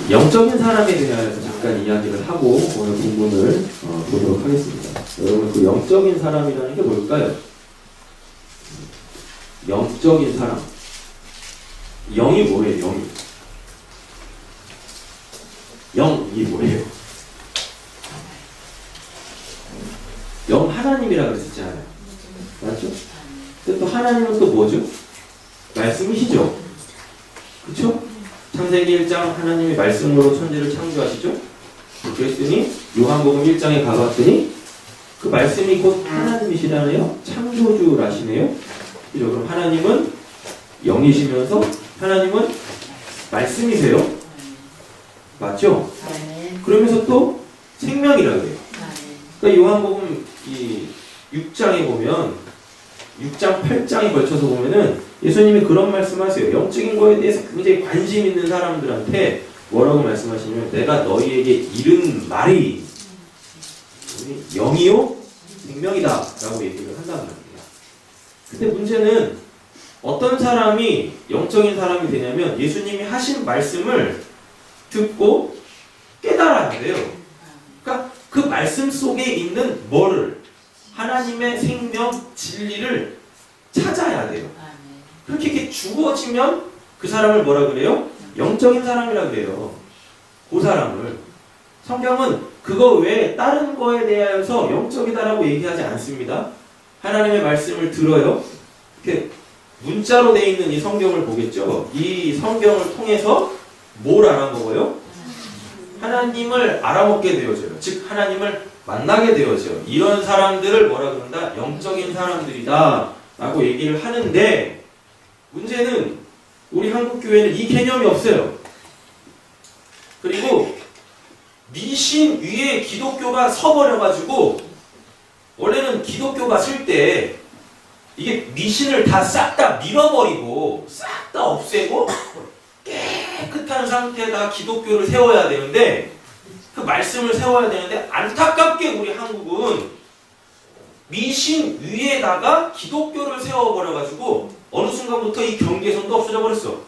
영적인 사람에 대해서 잠깐 이야기를 하고 오늘 본문을 보도록 하겠습니다. 여러분, 그 영적인 사람이라는 게 뭘까요? 영적인 사람. 영이 뭐예요? 영이. 영이 뭐예요? 영 하나님이라 그랬잖아요. 맞죠? 근데 또 하나님은 또 뭐죠? 말씀이시죠? 그렇죠? 창세기 1장 하나님이 말씀으로 천지를 창조하시죠? 그랬더니 요한복음 1장에 가봤더니 그 말씀이 곧 하나님이시라네요. 창조주라시네요. 그죠? 그럼 하나님은 영이시면서 하나님은 말씀이세요. 맞죠? 그러면서 또 생명이라 그래요. 그러니까 요한복음 이 6장에 보면 6장 8장에 걸쳐서 보면은 예수님이 그런 말씀하세요. 영적인 거에 대해서 굉장히 관심 있는 사람들한테 뭐라고 말씀하시냐면 내가 너희에게 이른 말이 영이요 생명이다 라고 얘기를 한단 말이에요. 근데 문제는 어떤 사람이 영적인 사람이 되냐면 예수님이 하신 말씀을 듣고 깨달아야 돼요. 그러니까 그 말씀 속에 있는 뭐를 하나님의 생명 진리를 찾아야 돼요. 그렇게 이렇게 주어지면 그 사람을 뭐라 그래요? 영적인 사람이라 그래요. 그 사람을. 성경은 그거 외에 다른 거에 대하여서 영적이다라고 얘기하지 않습니다. 하나님의 말씀을 들어요. 이렇게 문자로 되어 있는 이 성경을 보겠죠. 이 성경을 통해서 뭘 알아먹어요? 하나님을 알아먹게 되어져요. 즉 하나님을 만나게 되어져요. 이런 사람들을 뭐라 그런다? 영적인 사람들이다 라고 얘기를 하는데 문제는 우리 한국교회는 이 개념이 없어요. 그리고 미신 위에 기독교가 서버려가지고 원래는 기독교가 쓸 때 이게 미신을 다 싹 다 밀어버리고 싹 다 없애고 깨끗한 상태에다 기독교를 세워야 되는데 그 말씀을 세워야 되는데 안타깝게 우리 한국은 미신 위에다가 기독교를 세워버려가지고 어느 순간부터 이 경계선도 없어져 버렸어.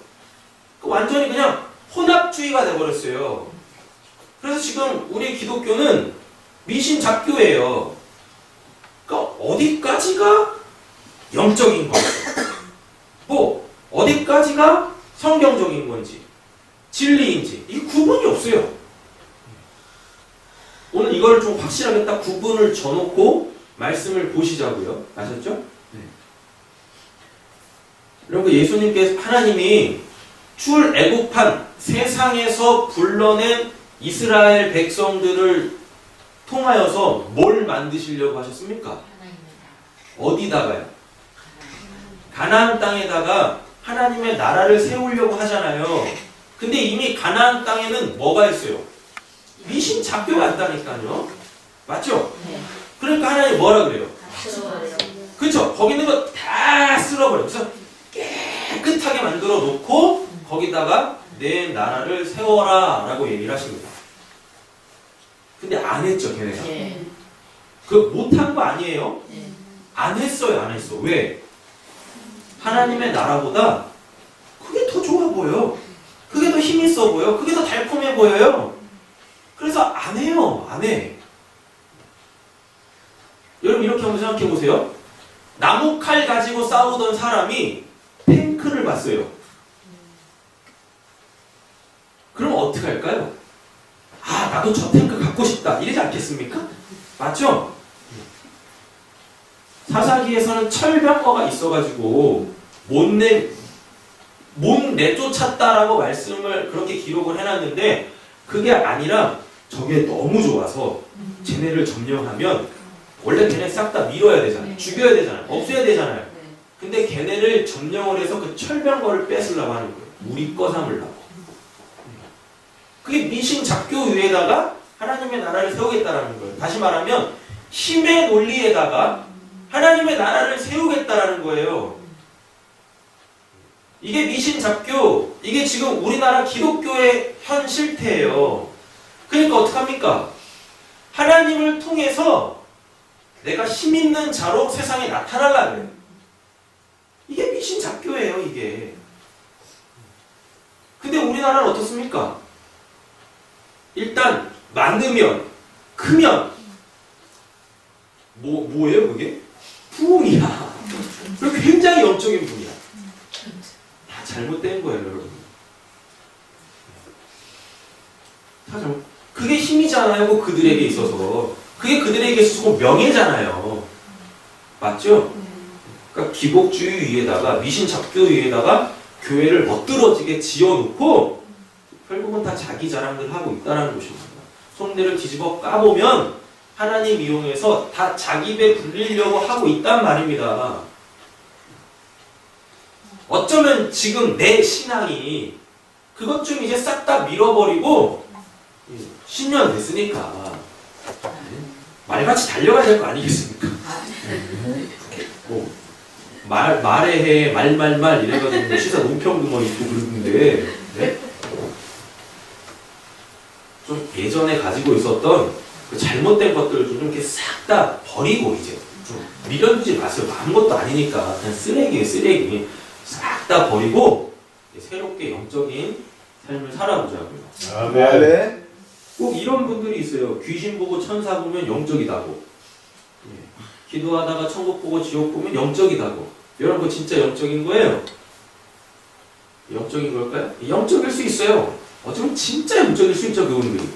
완전히 그냥 혼합주의가 돼버렸어요. 그래서 지금 우리 기독교는 미신 잡교예요. 그러니까 어디까지가 영적인 건지, 뭐 어디까지가 성경적인 건지, 진리인지 이 구분이 없어요. 오늘 이거를 좀 확실하게 딱 구분을 져놓고 말씀을 보시자고요. 아셨죠? 네. 여러분 예수님께서 하나님이 출애굽한 세상에서 불러낸 이스라엘 백성들을 통하여서 뭘 만드시려고 하셨습니까? 어디다가요? 가나안 땅에다가 하나님의 나라를 세우려고 하잖아요. 근데 이미 가나안 땅에는 뭐가 있어요? 미신 잡교가 있다니까요. 맞죠? 네. 그러니까 하나님 뭐라 그래요? 그쵸? 거기 있는 거 다 쓸어버려. 그래서 깨끗하게 만들어 놓고 거기다가 내 나라를 세워라 라고 얘기를 하십니다. 근데 안 했죠, 걔네가. 네. 그거 못한 거 아니에요? 네. 안 했어요, 안 했어. 왜? 하나님의 나라보다 그게 더 좋아 보여. 그게 더 힘 있어 보여. 그게 더 달콤해 보여요. 그래서 안 해요, 안 해. 여러분 이렇게 한번 생각해 보세요. 나무 칼 가지고 싸우던 사람이 탱크를 봤어요. 그럼 어떻게 할까요? 아, 나도 저 탱크 갖고 싶다. 이러지 않겠습니까? 맞죠? 사사기에서는 철병거가 있어가지고 못 내쫓았다라고 말씀을 그렇게 기록을 해놨는데 그게 아니라 저게 너무 좋아서 쟤네를 점령하면 원래 걔네 싹 다 밀어야 되잖아요. 죽여야 되잖아요. 없애야 되잖아요. 근데 걔네를 점령을 해서 그 철병거를 뺏으려고 하는 거예요. 우리 거 삼으려고. 그게 미신 잡교 위에다가 하나님의 나라를 세우겠다라는 거예요. 다시 말하면 힘의 논리에다가 하나님의 나라를 세우겠다라는 거예요. 이게 미신 잡교, 이게 지금 우리나라 기독교의 현 실태예요. 그러니까 어떡합니까? 하나님을 통해서 내가 힘 있는 자로 세상에 나타나려고. 이게 미신 잡교예요, 이게. 근데 우리나라는 어떻습니까? 일단 많으면, 크면 뭐예요 그게? 부흥이야. 그리고 굉장히 영적인 분이야. 다 잘못된 거예요, 여러분. 다 잘못. 그게 힘이잖아요, 그 그들에게 있어서. 그게 그들에게 있어서 명예잖아요. 맞죠? 그러니까 기복주의 위에다가 미신 잡교 위에다가 교회를 멋들어지게 지어놓고 결국은 다 자기 자랑들 하고 있다는 것입니다. 속내를 뒤집어 까보면 하나님 이용해서 다 자기 배 불리려고 하고 있단 말입니다. 어쩌면 지금 내 신앙이 그것 좀 이제 싹 다 밀어버리고 10년 됐으니까 말같이 달려가야 될 거 아니겠습니까? 뭐 말에 해 말 이래가지고 시사 논평도 있고 그러는데 네? 좀 예전에 가지고 있었던 그 잘못된 것들을 좀 이렇게 싹 다 버리고 이제 좀 미련두지 마세요. 아무것도 아니니까 그냥 쓰레기예요, 쓰레기. 싹 다 버리고 새롭게 영적인 삶을 살아보자고요. 아멘. 꼭 이런 분들이 있어요. 귀신 보고 천사 보면 영적이다고. 기도하다가 천국 보고 지옥 보면 영적이다고. 여러분 그거 진짜 영적인 거예요? 영적인 걸까요? 영적일 수 있어요. 어쩌면 진짜 영적일 수 있죠, 그분들이.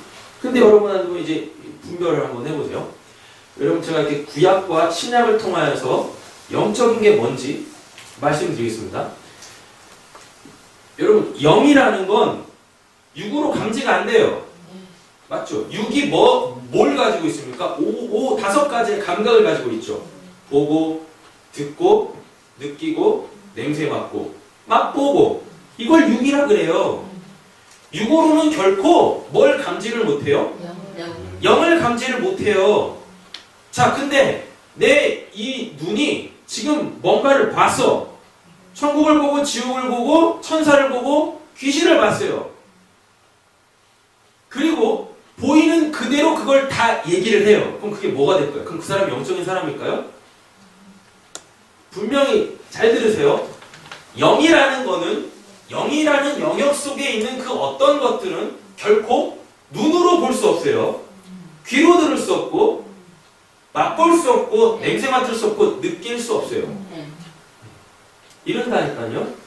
근데 여러분한테 이제 분별을 한번 해보세요. 여러분 제가 이렇게 구약과 신약을 통하여서 영적인 게 뭔지 말씀드리겠습니다. 여러분 영이라는 건 육으로 감지가 안 돼요. 맞죠? 육이 뭘 가지고 있습니까? 다섯 가지의 감각을 가지고 있죠. 보고, 듣고, 느끼고, 냄새 맡고, 맛보고. 이걸 육이라 그래요. 육으로는 결코 뭘 감지를 못해요? 영을 감지를 못해요. 자, 근데 내 이 눈이 지금 뭔가를 봤어. 천국을 보고, 지옥을 보고, 천사를 보고, 귀신을 봤어요. 그리고 보이는 그대로 그걸 다 얘기를 해요. 그럼 그게 뭐가 될까요? 그럼 그 사람이 영적인 사람일까요? 분명히 잘 들으세요. 영이라는 거는 영이라는 영역 속에 있는 그 어떤 것들은 결코 눈으로 볼 수 없어요. 귀로 들을 수 없고 맛볼 수 없고 냄새 맡을 수 없고 느낄 수 없어요. 이런다니까요.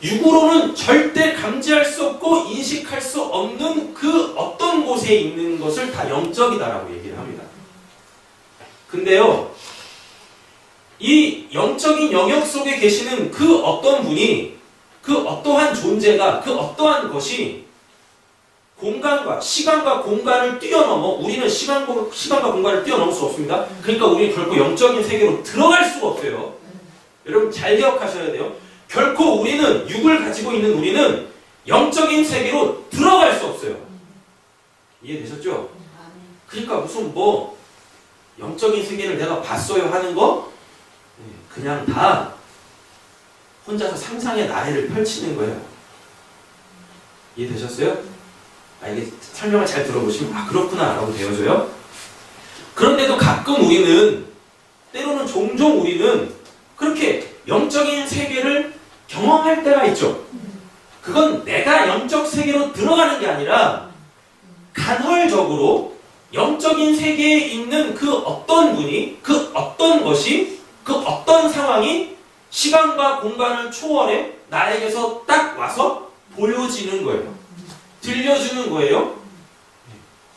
육으로는 절대 감지할 수 없고 인식할 수 없는 그 어떤 곳에 있는 것을 다 영적이다라고 얘기를 합니다. 근데요, 이 영적인 영역 속에 계시는 그 어떤 분이, 그 어떠한 존재가, 그 어떠한 것이 공간과 시간과 공간을 뛰어넘어, 우리는 시간과 공간을 뛰어넘을 수 없습니다. 그러니까 우리는 결코 영적인 세계로 들어갈 수가 없어요. 여러분 잘 기억하셔야 돼요. 결코 우리는, 육을 가지고 있는 우리는 영적인 세계로 들어갈 수 없어요. 이해되셨죠? 그러니까 무슨 영적인 세계를 내가 봤어요 하는 거 그냥 다 혼자서 상상의 나래를 펼치는 거예요. 이해되셨어요? 이게 설명을 잘 들어보시면 그렇구나 라고 되어져요. 그런데도 가끔 우리는, 때로는 종종 우리는 그렇게 영적인 세계를 경험할 때가 있죠. 그건 내가 영적 세계로 들어가는 게 아니라 간헐적으로 영적인 세계에 있는 그 어떤 분이, 그 어떤 것이, 그 어떤 상황이 시간과 공간을 초월해 나에게서 딱 와서 보여지는 거예요. 들려주는 거예요.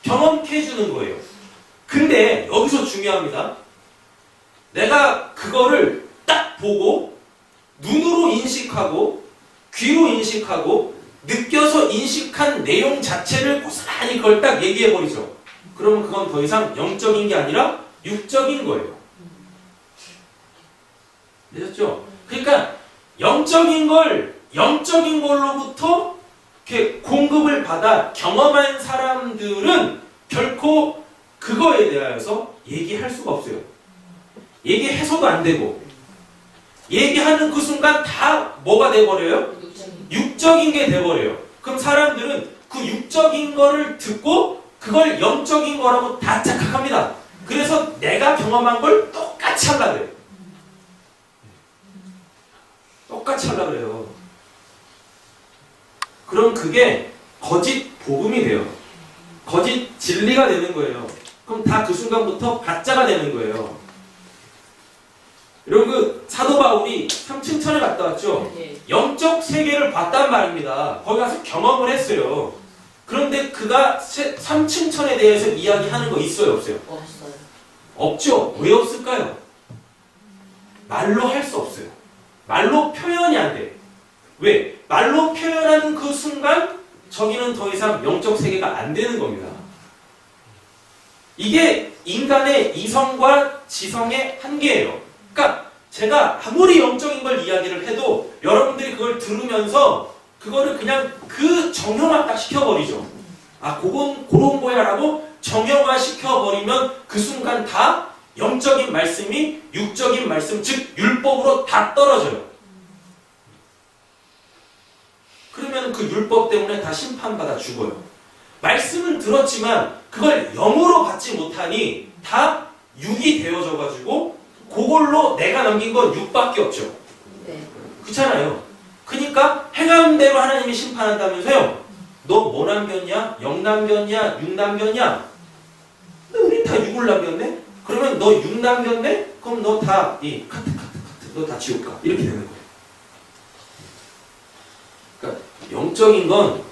경험케 해주는 거예요. 근데 여기서 중요합니다. 내가 그거를 딱 보고 눈으로 인식하고 귀로 인식하고 느껴서 인식한 내용 자체를 고스란히 그걸 딱 얘기해버리죠. 그러면 그건 더 이상 영적인 게 아니라 육적인 거예요. 되셨죠? 그러니까 영적인 걸로부터 이렇게 공급을 받아 경험한 사람들은 결코 그거에 대하여서 얘기할 수가 없어요. 얘기해서도 안 되고, 얘기하는 그 순간 다 뭐가 돼버려요? 육적인 게 돼버려요. 그럼 사람들은 그 육적인 거를 듣고 그걸 영적인 거라고 다 착각합니다. 그래서 내가 경험한 걸 똑같이 하려고 그래요. 똑같이 하려고 그래요. 그럼 그게 거짓 복음이 돼요. 거짓 진리가 되는 거예요. 그럼 다 그 순간부터 가짜가 되는 거예요. 여러분 그 사도 바울이 3층 천에 갔다 왔죠? 영적 세계를 봤단 말입니다. 거기 가서 경험을 했어요. 그런데 그가 3층 천에 대해서 이야기하는 거 있어요? 없어요? 없어요. 없죠? 왜 없을까요? 말로 할 수 없어요. 말로 표현이 안 돼. 왜? 말로 표현하는 그 순간 저기는 더 이상 영적 세계가 안 되는 겁니다. 이게 인간의 이성과 지성의 한계예요. 그러니까 제가 아무리 영적인 걸 이야기를 해도 여러분들이 그걸 들으면서 그거를 그냥 그 정형화 딱 시켜버리죠. 아, 그런 거야 라고 정형화 시켜버리면 그 순간 다 영적인 말씀이 육적인 말씀, 즉 율법으로 다 떨어져요. 그러면 그 율법 때문에 다 심판받아 죽어요. 말씀은 들었지만 그걸 영으로 받지 못하니 다 육이 되어져가지고 그걸로 내가 남긴 건 육밖에 없죠. 네. 그렇잖아요. 그러니까 행한 대로 하나님이 심판한다면서요. 너 뭐 남겼냐? 영 남겼냐? 육 남겼냐? 근데 우리 다 육을 남겼네? 그러면 너 육 남겼네? 그럼 너 다 카트 너 다 지옥 가. 이렇게 되는 거예요. 그러니까 영적인 건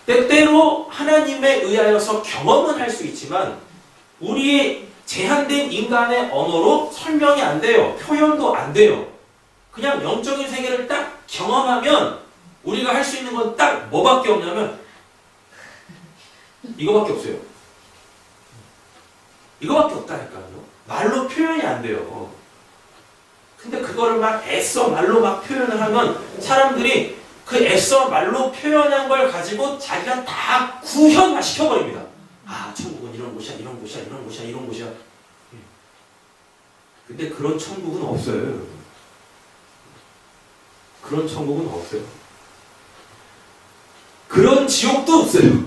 때때로 하나님에 의하여서 경험은 할 수 있지만 우리의 제한된 인간의 언어로 설명이 안 돼요. 표현도 안 돼요. 그냥 영적인 세계를 딱 경험하면 우리가 할 수 있는 건 딱 뭐밖에 없냐면 이거밖에 없어요. 이거밖에 없다니까요. 말로 표현이 안 돼요. 근데 그거를 막 애써 말로 막 표현을 하면 사람들이 그 애써 말로 표현한 걸 가지고 자기가 다 구현화 시켜버립니다. 아, 천국은 이런 곳이야, 이런 곳이야, 이런 곳이야, 이런 곳이야. 근데 그런 천국은 없어요. 그런 천국은 없어요. 그런 지옥도 없어요.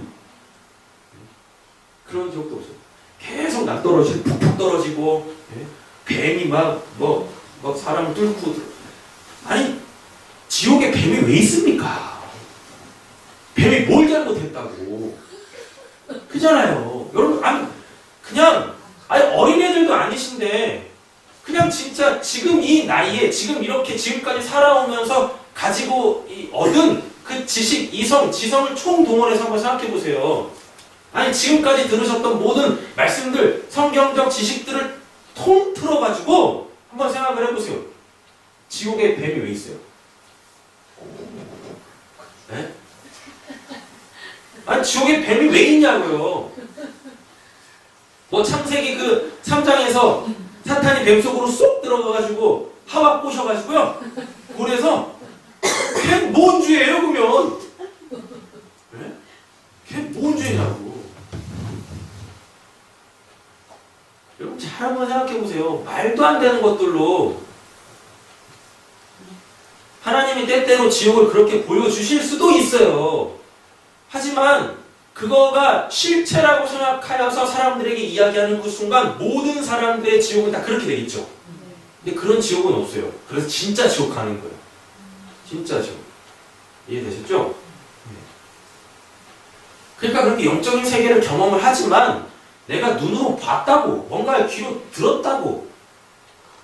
그런 지옥도 없어요. 계속 낭떠러지고 푹푹 떨어지고 뱀이 막 사람을 뚫고 아니 지옥에 뱀이 왜 있습니까? 뱀이 뭘 잘못했다고. 그잖아요. 여러분 아니 그냥 아니 어린애들도 아니신데 그냥 진짜 지금 이 나이에 지금 이렇게 지금까지 살아오면서 가지고 얻은 그 지식, 이성, 지성을 총동원해서 한번 생각해 보세요. 아니 지금까지 들으셨던 모든 말씀들, 성경적 지식들을 통틀어 가지고 한번 생각을 해보세요. 지옥에 뱀이 왜 있어요? 네? 아니 지옥에 뱀이 왜 있냐고요. 뭐 창세기 그 3장에서 사탄이 뱀 속으로 쏙 들어가가지고 하와 꼬셔가지고요. 그래서 걔 뭔 죄예요 그러면? 네? 걔 뭔 죄냐고. 여러분 잘 한번 생각해보세요. 말도 안 되는 것들로 하나님이 때때로 지옥을 그렇게 보여주실 수도 있어요. 하지만 그거가 실체라고 생각하여서 사람들에게 이야기하는 그 순간 모든 사람들의 지옥은 다 그렇게 되겠죠. 근데 그런 지옥은 없어요. 그래서 진짜 지옥 가는 거예요. 진짜 지옥. 이해되셨죠? 그러니까 그렇게 영적인 세계를 경험을 하지만 내가 눈으로 봤다고 뭔가 귀로 들었다고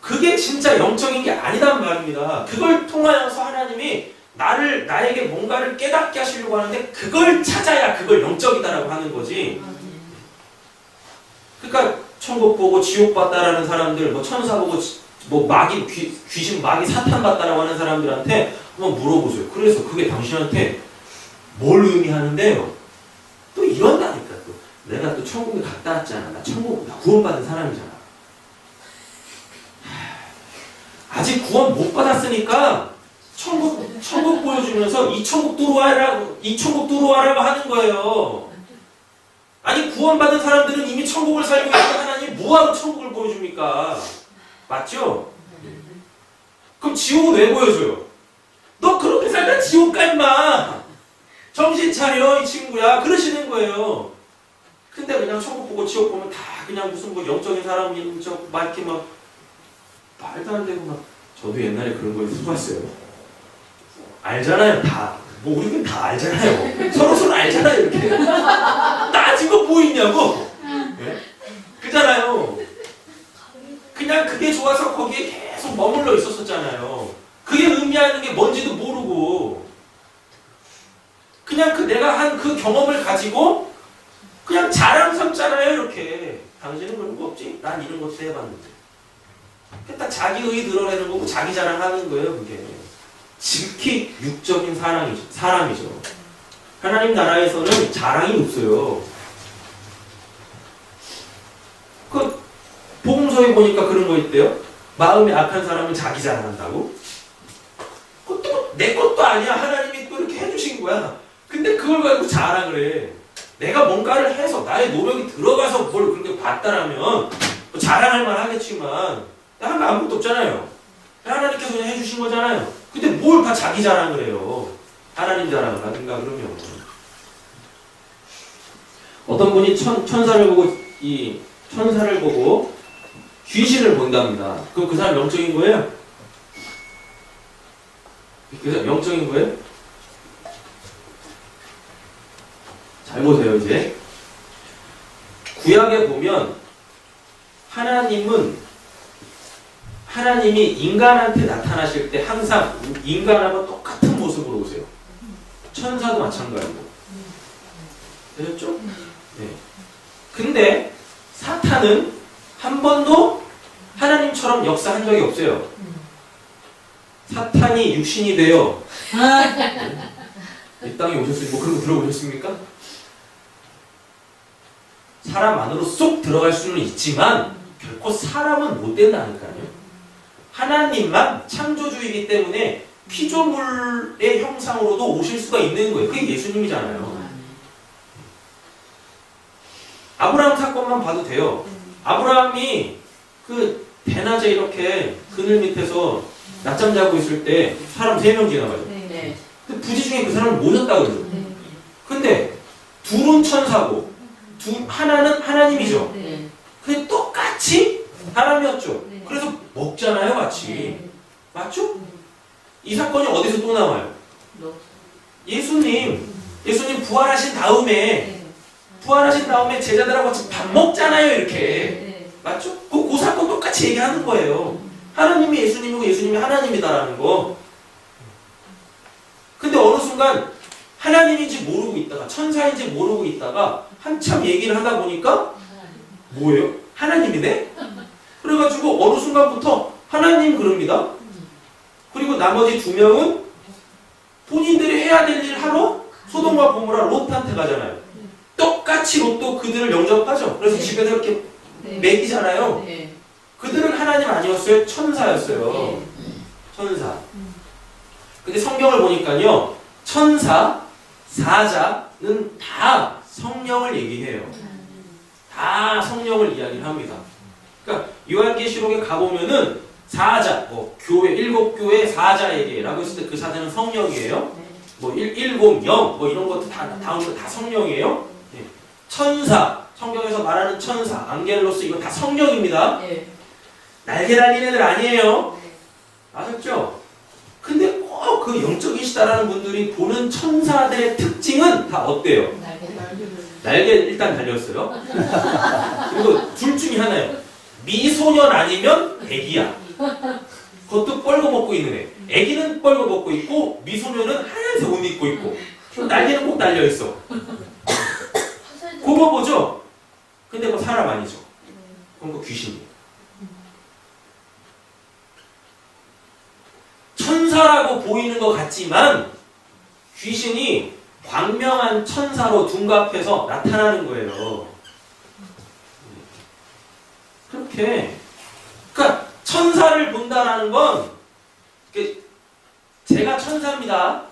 그게 진짜 영적인 게 아니란 말입니다. 그걸 통하여서 하나님이 나에게 뭔가를 깨닫게 하시려고 하는데 그걸 찾아야 그걸 영적이다라고 하는 거지. 그러니까 천국 보고 지옥 봤다라는 사람들, 뭐 천사 보고 뭐 마귀 귀신 마귀 사탄 봤다라고 하는 사람들한테 한번 물어보세요. 그래서 그게 당신한테 뭘 의미하는데요? 또 이런다니까 또 내가 또 천국에 갔다 왔잖아. 나 구원받은 사람이잖아. 아직 구원 못 받았으니까 천국 보여주면서 이 천국 들어와라고 하는 거예요. 아니 구원받은 사람들은 이미 천국을 살고 있는 하나님 뭐하러 천국을 보여줍니까? 맞죠? 그럼 지옥은 왜 보여줘요? 너 그렇게 살다 지옥 가 임마. 정신 차려 이 친구야. 그러시는 거예요. 근데 그냥 천국 보고 지옥 보면 다 그냥 무슨 뭐 영적인 사람이 막 이렇게 막 말도 안 되고 막 저도 옛날에 그런 거에 속았어요. 알잖아요 다. 뭐 우리는 다 알잖아요. 서로 알잖아요. 이렇게 따지고 뭐 있냐고. 네? 그잖아요. 그냥 그게 좋아서 거기에 계속 머물러 있었었잖아요. 그게 의미하는 게 뭔지도 모르고 그냥 내가 한 그 경험을 가지고 그냥 자랑 삼잖아요. 이렇게. 당신은 그런 거 없지? 난 이런 것도 해봤는데. 딱 자기의 드러내는 거고 자기 자랑하는 거예요. 그게. 지극히 육적인 사람이죠. 하나님 나라에서는 자랑이 없어요. 그 복음서에 보니까 그런 거 있대요. 마음이 악한 사람은 자기 자랑한다고. 그것도 내 것도 아니야. 하나님이 또 이렇게 해주신 거야. 근데 그걸 가지고 자랑을 해. 내가 뭔가를 해서 나의 노력이 들어가서 뭘 그렇게 봤다라면 뭐 자랑할 만 하겠지만 한 거 아무것도 없잖아요. 하나님께서 그냥 해주신 거잖아요. 근데 뭘 다 자기 자랑을 해요. 하나님 자랑을 하든가 그러면. 어떤 분이 천사를 보고 귀신을 본답니다. 그럼 그 사람 영적인 거예요? 그 사람 영적인 거예요? 잘 보세요, 이제. 구약에 보면 하나님이 인간한테 나타나실 때 항상 인간하고 똑같은 모습으로 오세요. 천사도 마찬가지고. 되셨죠? 네. 근데 사탄은 한 번도 하나님처럼 역사한 적이 없어요. 사탄이 육신이 되어 이 땅에 오셨으니 뭐 그런 거 들어보셨습니까? 사람 안으로 쏙 들어갈 수는 있지만 결코 사람은 못 된다니까요. 하나님만 창조주이기 때문에 피조물의 형상으로도 오실 수가 있는 거예요. 그게 예수님이잖아요. 아브라함 사건만 봐도 돼요. 아브라함이 그 대낮에 이렇게 그늘 밑에서 낮잠 자고 있을 때 사람 3명 지나가죠. 근데 부지중에 그 사람을 모셨다 그러죠. 근데 둘은 천사고 하나는 하나님이죠. 근데 똑같이 사람이었죠. 그래서 먹잖아요, 같이. 맞죠? 이 사건이 어디서 또 나와요? 예수님 부활하신 다음에 제자들하고 같이 밥 먹잖아요, 이렇게. 맞죠? 그 사건 똑같이 얘기하는 거예요. 하나님이 예수님이고 예수님이 하나님이다라는 거. 근데 어느 순간 하나님인지 모르고 있다가 천사인지 모르고 있다가 한참 얘기를 하다 보니까 뭐예요? 하나님이네? 그래가지고 어느 순간부터 하나님 그럽니다. 그리고 나머지 2명은 본인들이 해야 될 일 하러 소돔과 고모라 롯한테 가잖아요. 똑같이 롯도 그들을 영접하죠. 그래서 집에서 이렇게 먹이잖아요. 그들은 하나님 아니었어요? 천사였어요. 천사. 근데 성경을 보니까요. 천사, 사자는 다 성령을 얘기해요. 다 성령을 이야기를 합니다. 그러니까 요한계시록에 가보면은 사자, 뭐 교회, 7교회 사자에게라고 했을 때 그 사자는 성령이에요. 뭐 170, 뭐 이런 것도 다 성령이에요. 네. 천사, 성경에서 말하는 천사, 앙겔로스 이거 다 성령입니다. 날개 달린 애들 아니에요. 아셨죠? 근데 꼭 그 영적이시다라는 분들이 보는 천사들의 특징은 다 어때요? 날개 일단 달렸어요. 그리고 둘 중에 하나예요. 미소년 아니면 애기야. 그것도 뻘거벗고 있는 애. 애기는 뻘거벗고 있고 미소년은 하얀색 옷 입고 있고 날개는 꼭 달려있어. 그거 보죠? 근데 뭐 사람 아니죠. 그럼 그 귀신이에요. 천사라고 보이는 것 같지만 귀신이 광명한 천사로 둔갑해서 나타나는 거예요. 그렇게. 그러니까 천사를 본다라는 건 제가 천사입니다.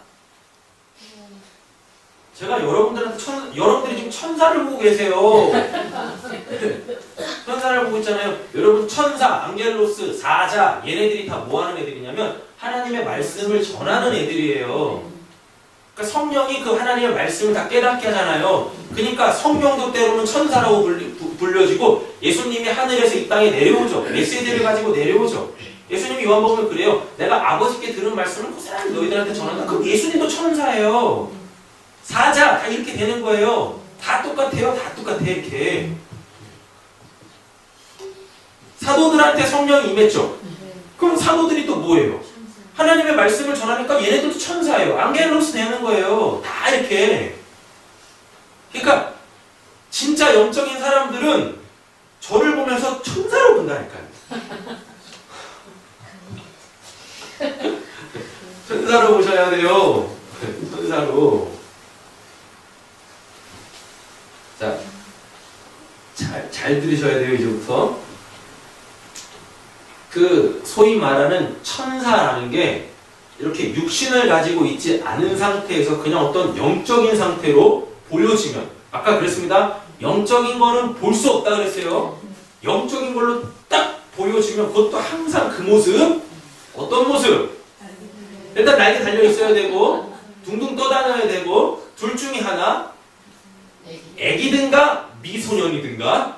제가 여러분들한테 여러분들이 지금 천사를 보고 계세요. 천사를 보고 있잖아요. 여러분 천사, 앙겔로스, 사자 얘네들이 다 뭐 하는 애들이냐면 하나님의 말씀을 전하는 애들이에요. 그러니까 성령이 그 하나님의 말씀을 다 깨닫게 하잖아요. 그러니까 성령도 때로는 천사라고 불려지고 예수님이 하늘에서 이 땅에 내려오죠. 메시지를 가지고 내려오죠. 예수님이 요한복음에 그래요. 내가 아버지께 들은 말씀을 고스란히 너희들한테 전한다. 그럼 예수님도 천사예요. 사자 다 이렇게 되는 거예요. 다 똑같아요. 다 똑같아 이렇게. 사도들한테 성령이 임했죠. 그럼 사도들이 또 뭐예요? 하나님의 말씀을 전하니까 얘네들도 천사예요. 앙겔로스 되는 거예요. 다 이렇게. 그러니까 진짜 영적인 사람들은 저를 보면서 천사로 본다니까요. 천사로 보셔야 돼요. 천사로. 자, 잘 들으셔야 돼요, 이제부터. 그 소위 말하는 천사라는 게 이렇게 육신을 가지고 있지 않은 상태에서 그냥 어떤 영적인 상태로 보여지면, 아까 그랬습니다. 영적인 거는 볼 수 없다 그랬어요. 영적인 걸로 딱 보여지면 그것도 항상 그 모습. 어떤 모습? 일단 날개 달려 있어야 되고 둥둥 떠다녀야 되고 둘 중에 하나, 애기든가 미소년이든가,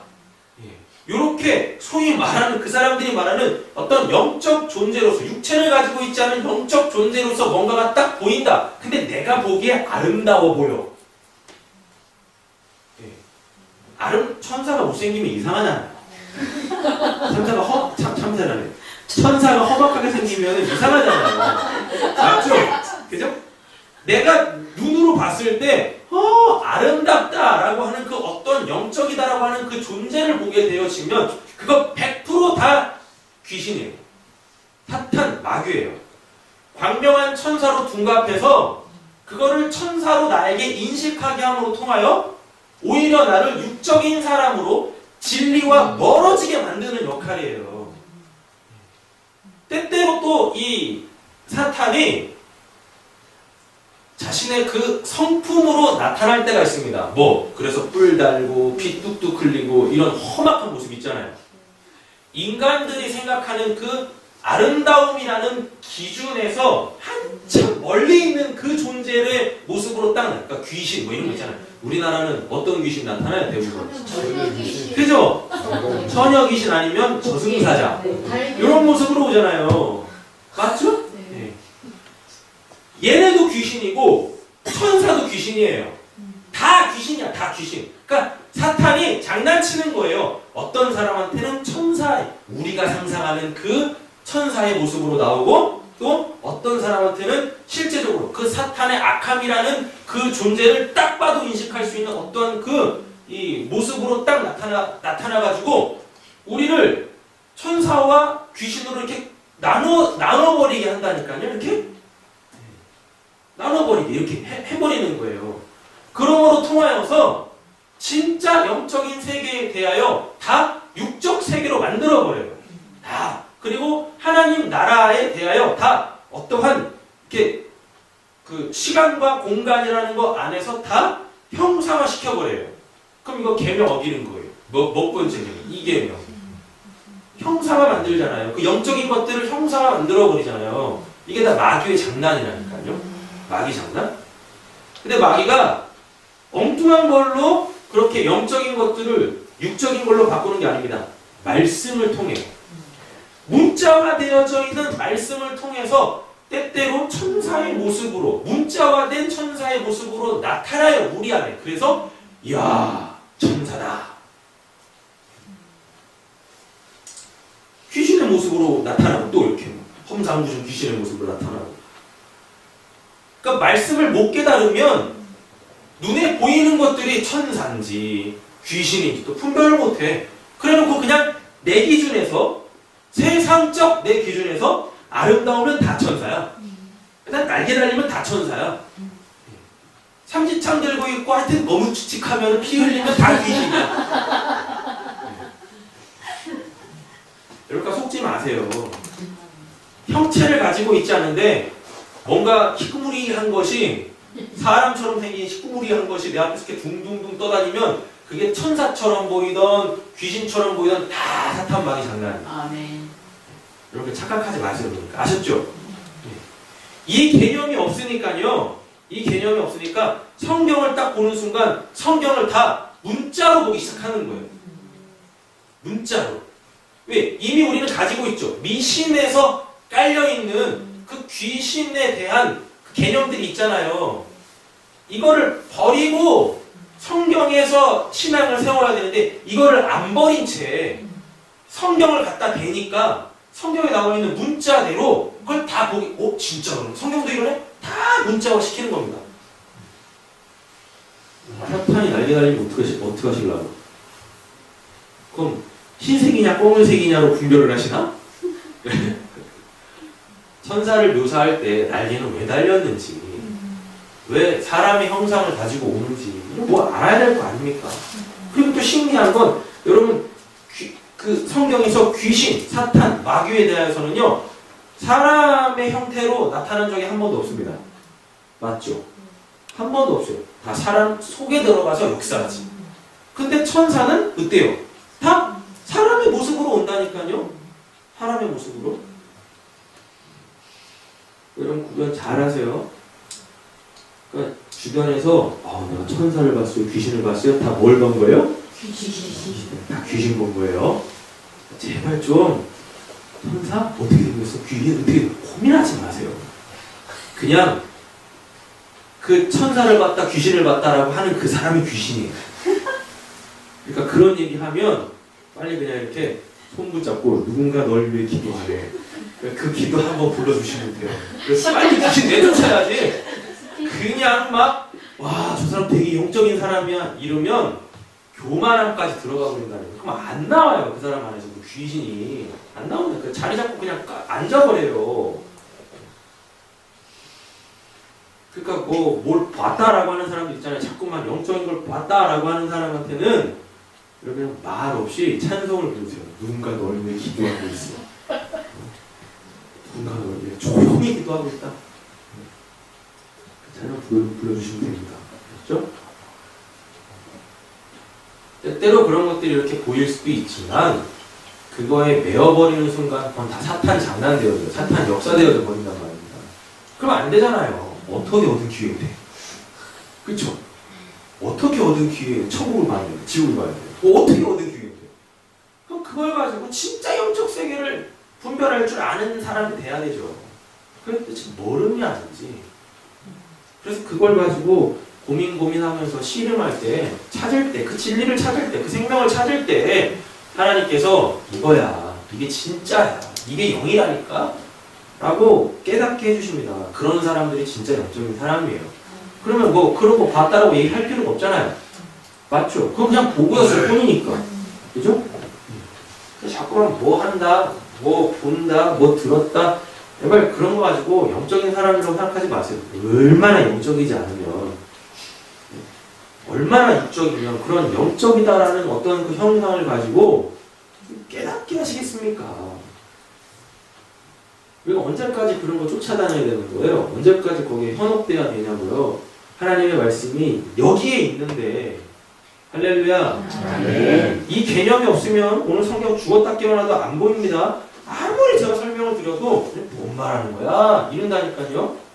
이렇게 소위 말하는 그 사람들이 말하는 어떤 영적 존재로서, 육체를 가지고 있지 않은 영적 존재로서 뭔가가 딱 보인다. 근데 내가 보기에 아름다워 보여. 천사가 못생기면 이상하잖아요. 천사가 참사라네. 천사가 험악하게 생기면 이상하잖아요. 맞죠? 그죠? 내가 눈으로 봤을 때 아름답다라고 하는 그 어떤 영적이다라고 하는 그 존재를 보게 되어지면 그거 100% 귀신이에요. 사탄, 마귀예요. 광명한 천사로 둔갑해서 그거를 천사로 나에게 인식하게 함으로 통하여 오히려 나를 육적인 사람으로 진리와 멀어지게 만드는 역할이에요. 때때로 또 이 사탄이 자신의 그 성품으로 나타날 때가 있습니다. 그래서 뿔 달고 피 뚝뚝 흘리고 이런 험악한 모습 있잖아요. 인간들이 생각하는 그 아름다움이라는 기준에서 한참 멀리 있는 그 존재의 모습으로 딱 그러니까 귀신 이런 거 있잖아요. 우리나라는 어떤 귀신 나타나요? 대부분 그죠? 처녀 귀신 아니면 저승사자 이런 모습으로 오잖아요. 맞죠? 네. 얘네도 귀신이고 천사도 귀신이에요. 다 귀신이야. 다 귀신. 그러니까 사탄이 장난치는 거예요. 어떤 사람한테는 천사, 우리가 상상하는 그 천사의 모습으로 나오고, 또 어떤 사람한테는 실제적으로 그 사탄의 악함이라는 그 존재를 딱 봐도 인식할 수 있는 어떤 이 모습으로 딱 나타나가지고 우리를 천사와 귀신으로 이렇게 나눠버리게 한다니까요. 이렇게 나눠버리게 이렇게 해버리는 거예요. 그러므로 통하여서 진짜 영적인 세계에 대하여 다 육적 세계로 만들어버려요. 다. 그리고 하나님 나라에 대하여 다 어떠한 이렇게 그 시간과 공간이라는 거 안에서 다 형상화 시켜버려요. 그럼 이거 계명 어기는 거예요. 몇 번째 계명? 이계명. 형상화 만들잖아요. 그 영적인 것들을 형상화 만들어버리잖아요. 이게 다 마귀의 장난이라니까요. 마귀 장난? 근데 마귀가 엉뚱한 걸로 그렇게 영적인 것들을 육적인 걸로 바꾸는 게 아닙니다. 말씀을 통해. 문자화되어져 있는 말씀을 통해서 때때로 천사의 모습으로, 문자화된 천사의 모습으로 나타나요. 우리 안에. 그래서 이야, 천사다. 귀신의 모습으로 나타나고 또 이렇게 험상궂은 귀신의 모습으로 나타나고. 그러니까 말씀을 못 깨달으면 눈에 보이는 것들이 천사인지 귀신인지 또 분별을 못해. 그래놓고 그냥 내 기준에서, 세상적 내 기준에서 아름다우면 다 천사야. 일단 날개 달리면 다 천사야. 삼지창 들고 있고 하여튼 너무 칙칙하면 피 흘리면 다 귀신이야. 그러니까 속지 마세요. 형체를 가지고 있지 않은데 뭔가 희구무리한 것이, 사람처럼 생긴 희구무리한 것이 내 앞에서 이렇게 둥둥둥 떠다니면 그게 천사처럼 보이던 귀신처럼 보이던 다 사탄 마귀 장난이에요. 아멘. 이렇게 착각하지 마세요. 그러니까. 아셨죠? 이 개념이 없으니까요. 이 개념이 없으니까 성경을 딱 보는 순간 성경을 다 문자로 보기 시작하는 거예요. 문자로. 왜? 이미 우리는 가지고 있죠. 미신에서 깔려있는 그 귀신에 대한 그 개념들이 있잖아요. 이거를 버리고 성경에서 신앙을 세워야 되는데 이거를 안 버린 채 성경을 갖다 대니까 성경에 나와 있는 문자대로 그걸 다 보기, 진짜 그럼 성경도 이러네? 다 문자화 시키는 겁니다. 사탄이 난리 날리면 어떻게 하시려고? 그럼 흰색이냐 검은색이냐로 분별을 하시나? 천사를 묘사할 때 난리는 왜 달렸는지, 왜 사람의 형상을 가지고 오는지 뭐 알아야 될 거 아닙니까? 그리고 또 신기한 건 여러분 그 성경에서 귀신, 사탄, 마귀에 대해서는요 사람의 형태로 나타난 적이 한 번도 없습니다. 맞죠? 한 번도 없어요. 다 사람 속에 들어가서 역사하지. 근데 천사는 어때요? 다 사람의 모습으로 온다니까요. 사람의 모습으로. 여러분 구분 잘하세요. 그러니까 주변에서 내가 천사를 봤어요, 귀신을 봤어요. 다 뭘 본 거예요? 다 귀신 본 거예요. 제발 좀 천사 어떻게 생겼어? 귀신 어떻게 고민하지 마세요. 그냥 그 천사를 봤다, 귀신을 봤다라고 하는 그 사람이 귀신이에요. 그러니까 그런 얘기하면 빨리 그냥 이렇게 손 붙잡고 누군가 널 위해 기도하래. 그 기도 한번 불러주시면 돼요. 그래서 빨리 귀신 내쫓아야지. 그냥 막 저 사람 되게 영적인 사람이야 이러면 교만함까지 들어가 버린다는 거예요. 그럼 안 나와요. 그 사람 안에서 그 귀신이 안 나오니까 그 자리 잡고 그냥 앉아버려요. 그러니까 뭐 뭘 봤다라고 하는 사람도 있잖아요. 자꾸만 영적인 걸 봤다라고 하는 사람한테는 그러면 말 없이 찬송을 부르세요. 누군가 널 위해 기도하고 있어. 누군가 널 위해 조용히 기도하고 있다. 찬송 불러주시면 됩니다. 그렇죠? 때때로 그런 것들이 이렇게 보일 수도 있지만 그거에 매어버리는 순간 그건 다 사탄 장난되어져요. 사탄 역사되어져 버린단 말입니다. 그럼 안 되잖아요. 어떻게 얻은 기회인데? 그쵸? 어떻게 얻은 기회에 천국을 봐야 돼? 지옥을 봐야 돼? 어떻게 얻은 기회인데? 그럼 그걸 가지고 진짜 영적 세계를 분별할 줄 아는 사람이 돼야 되죠. 그런데 지금 모르냐든지. 그래서 그걸 가지고 고민하면서 씨름할 때, 찾을 때, 그 진리를 찾을 때, 그 생명을 찾을 때 하나님께서 이거야, 이게 진짜야, 이게 영이라니까? 라고 깨닫게 해주십니다. 그런 사람들이 진짜 영적인 사람이에요. 그러면 뭐 그러고 봤다라고 얘기할 필요가 없잖아요. 맞죠? 그건 그냥 보고였을 뿐이니까. 그죠? 자꾸만 뭐 한다, 뭐 본다, 뭐 들었다, 제발 그런 거 가지고 영적인 사람이라고 생각하지 마세요. 얼마나 영적이지 않으면, 얼마나 육적이면 그런 영적이다라는 어떤 그 형상을 가지고 깨닫게 하시겠습니까? 우리가 언제까지 그런 거 쫓아다녀야 되는 거예요? 언제까지 거기에 현혹돼야 되냐고요? 하나님의 말씀이 여기에 있는데, 할렐루야. 아멘. 이 개념이 없으면 오늘 성경 주었다 깨어나도 안 보입니다. 아무리 제가 설명을 드려도 뭔 말하는 거야? 이런다니까요.